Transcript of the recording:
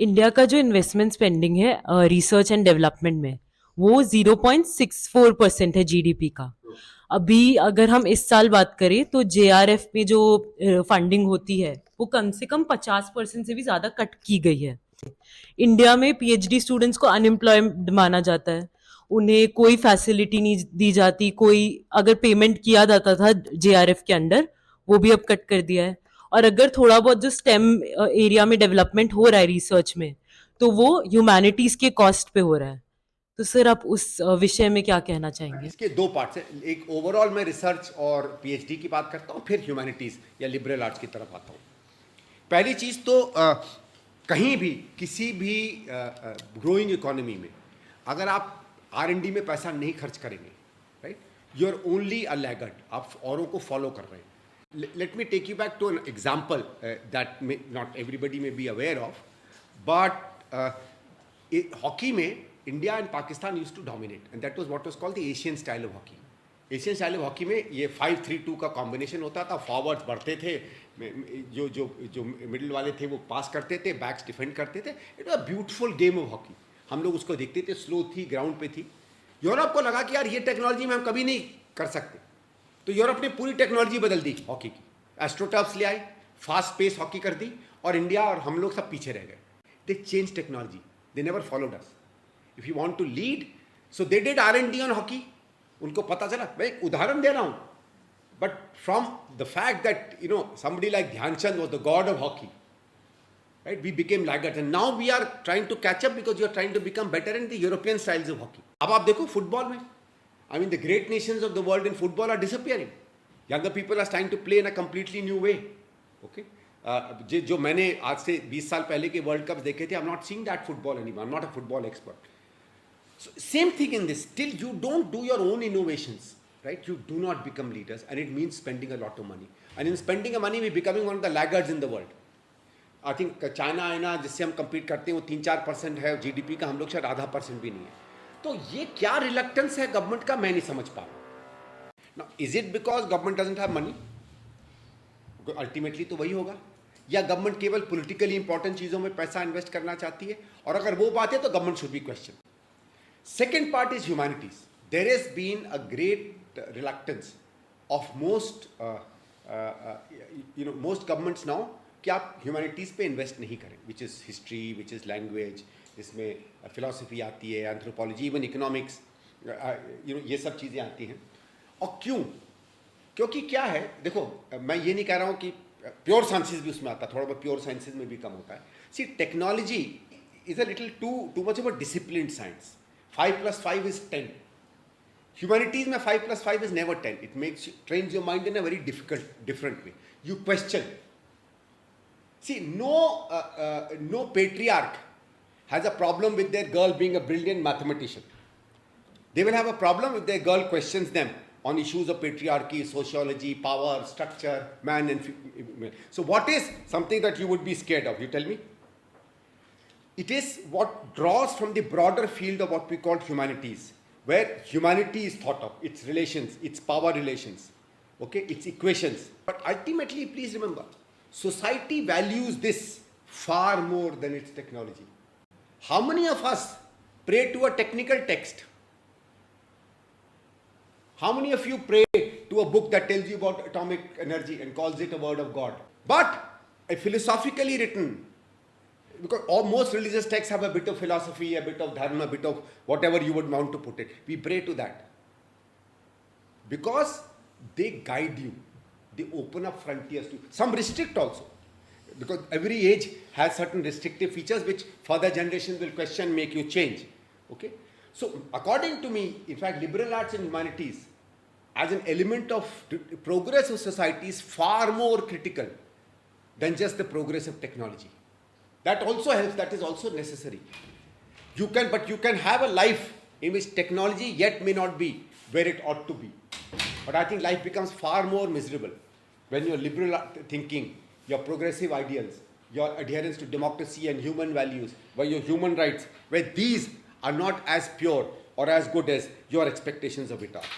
India का जो investment spending है रिसर्च एंड डेवलपमेंट में, वो 0.64% है जीडीपी का। अभी अगर हम इस साल बात करें तो जेआरएफ में जो फंडिंग होती है वो कम से कम 50% से भी ज्यादा कट की गई है। इंडिया में पीएचडी स्टूडेंट्स को अनएम्प्लॉयड माना जाता है, उन्हें कोई फैसिलिटी नहीं दी जाती, कोई अगर पेमेंट किया जाता था जेआरएफ के अंडर वो भी अब कट कर दिया है। और अगर थोड़ा बहुत जो स्टेम एरिया में डेवलपमेंट हो रहा है रिसर्च में, तो वो ह्यूमैनिटीज के कॉस्ट पे हो रहा है। तो सर आप उस विषय में क्या कहना चाहेंगे? इसके दो पार्ट्स हैं। एक ओवरऑल मैं रिसर्च और पीएचडी की बात करता हूँ, फिर ह्यूमैनिटीज या लिबरल आर्ट्स की तरफ आता हूँ। पहली चीज़ तो कहीं भी किसी भी ग्रोइंग इकोनॉमी में अगर आप R&D में पैसा नहीं खर्च करेंगे, right, you are only a laggard, आप औरों को फॉलो कर रहे हैं। Let me take you back to an example that not everybody may be aware of, but hockey में India and Pakistan used to dominate, and that was what was called the Asian style of hockey. Asian style of hockey में ये 5-3-2 का combination होता था। Forwards बढ़ते थे, जो जो जो मिडिल वाले थे वो पास करते थे, बैक्स डिफेंड करते थे। It was a beautiful game of hockey. हम लोग उसको देखते थे, स्लो थी, ग्राउंड पे थी। यूरोप को लगा कि यार ये टेक्नोलॉजी में हम कभी नहीं कर सकते, तो यूरोप ने पूरी टेक्नोलॉजी बदल दी हॉकी की। एस्ट्रोटर्फ्स ले आए, फास्ट पेस हॉकी कर दी, और इंडिया और हम लोग सब पीछे रह गए। दे change technology, they never followed us. If you want to lead, so they did R&D on hockey. उनको पता चला। मैं एक उदाहरण दे रहा हूँ, but from the fact that somebody like Dhyan Chand was the god of hockey, right? We became laggards, and now we are trying to catch up because you are trying to become better in the European styles of hockey. अब आप देखो football में, I mean the great nations of the world in football are disappearing. Younger people are trying to play in a completely new way. Okay. जो मैंने आज से 20 साल पहले के वर्ल्ड कप देखे थे, I'm not seeing that football anymore. I'm not a football expert. So same thing in this. Till you don't do your own innovations, right, you do not become leaders, and it means spending a lot of money. And in spending money, we're becoming one of the laggards in the world. I think China है ना, जिससे हम compete करते हैं, वो 3-4% है GDP का, हम लोग शायद आधा % भी नहीं है। तो ये क्या रिलक्टेंस है गवर्नमेंट का, मैं नहीं समझ पा रहा। Now, is it because government doesn't have money? Ultimately तो वही होगा, या गवर्नमेंट केवल पॉलिटिकली इंपॉर्टेंट चीज़ों में पैसा इन्वेस्ट करना चाहती है, और अगर वो बात है तो government should be question. Second part is humanities. There has been a great reluctance of most most governments now कि आप humanities पे invest नहीं करें, which is history, which is language, इसमें philosophy आती है, anthropology, even economics, ये सब चीज़ें आती हैं। और क्यों? क्योंकि क्या है, देखो मैं ये नहीं कह रहा हूँ कि प्योर साइंसेज भी उसमें आता है, थोड़ा बहुत प्योर साइंसेज में भी कम होता है। See technology is a little too much of a disciplined science. 5 + 5 is 10. Humanities में 5 + 5 is never 10. It trains your mind in a very different way. You question. See, no patriarch has a problem with their girl being a brilliant mathematician. They will have a problem if their girl questions them on issues of patriarchy, sociology, power, structure, man and female. So what is something that you would be scared of? You tell me. It is what draws from the broader field of what we call humanities, where humanity is thought of, its relations, its power relations, okay, its equations. But ultimately, please remember, society values this far more than its technology. How many of us pray to a technical text? How many of you pray to a book that tells you about atomic energy and calls it a word of God? But a philosophically written, because most religious texts have a bit of philosophy, a bit of dharma, a bit of whatever you would want to put it. We pray to that because they guide you. They open up frontiers to some restrict also, because every age has certain restrictive features which further generations will question, make you change. Okay, so according to me, in fact, liberal arts and humanities as an element of progress of society is far more critical than just the progress of technology. That also helps, that is also necessary. But you can have a life in which technology yet may not be where it ought to be. But I think life becomes far more miserable when your liberal thinking, your progressive ideals, your adherence to democracy and human values, where your human rights, where these are not as pure or as good as your expectations of it are.